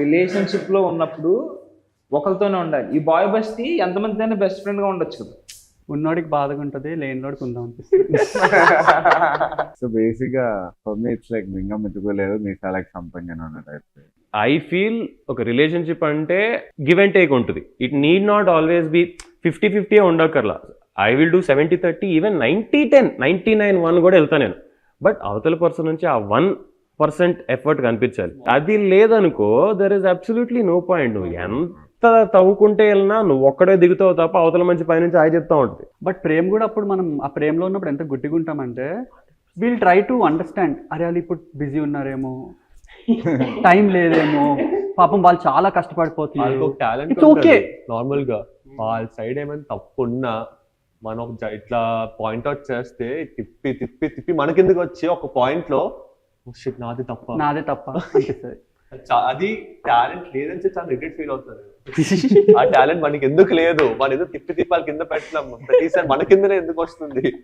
Relationship లో ఉన్నప్పుడు ఒకరితోనే ఉండాలి. ఈ బాయ్ బస్తి ఎంతమందితోనే బెస్ట్ ఫ్రెండ్ గా ఉండొచ్చు కదా. ఉన్నోడికి బాధగా ఉంటుంది, లేనిలోడికి ఉందాం అనిపిస్తుంది. సో బేసిక్ గా ఫర్ మీ ఇట్స్ లైక్ మింగం మెతుకోలేదు, మీసాలకి సంపంగా ఉన్నట్టు. ఐ ఫీల్ ఒక రిలేషన్షిప్ అంటే గివ్ అండ్ టేక్ ఉంటుంది. It need not always be 50-50 ఉండక్కర్లా. ఐ విల్ డూ 70-30, ఈవెన్ 90-10, 99-1 కూడా వెళ్తా నేను. బట్ అవతల పర్సన్ నుంచి ఆ 1% ఎఫర్ట్ కనిపించాలి. అది లేదనుకో there is absolutely no point. నువ్వు ఎంత తవ్వుకుంటే వెళ్ళినా నువ్వు ఒక్కడే దిగుతావు తప్ప అవతల మంచి పైనుంచి ఆయన చెప్తా ఉంటుంది. బట్ ప్రేమ కూడా అప్పుడు మనం ఆ ప్రేమలో ఉన్నప్పుడు ఎంత గుడ్డిగా ఉంటామంటే వీల్ ట్రై టు అండర్స్టాండ్. అరే వాళ్ళు ఇప్పుడు బిజీ ఉన్నారేమో, టైం లేదేమో, పాపం వాళ్ళు చాలా కష్టపడిపోతున్నారు. వాళ్ళకి ఒక టాలెంట్ It's okay. నార్మల్ గా వాళ్ళ సైడ్ ఏమైనా తప్పు ఉన్నా మనం ఇట్లా పాయింట్అవుట్ చేస్తే తిప్పి తిప్పి తిప్పి మనకెందుకు వచ్చి ఒక పాయింట్ లో షిట్ నాది తప్ప నాదే తప్ప అనిపిస్తుంది. అది టాలెంట్ లేదని చెప్పి చాలా రిగ్రెట్ ఫీల్ అవుతారు. ఆ టాలెంట్ మనకి ఎందుకు లేదు, మన ఏదో తిప్పి తిప్పాలి కింద పెట్టలేం, ప్రతిసారి మన కిందనే ఎందుకు వస్తుంది.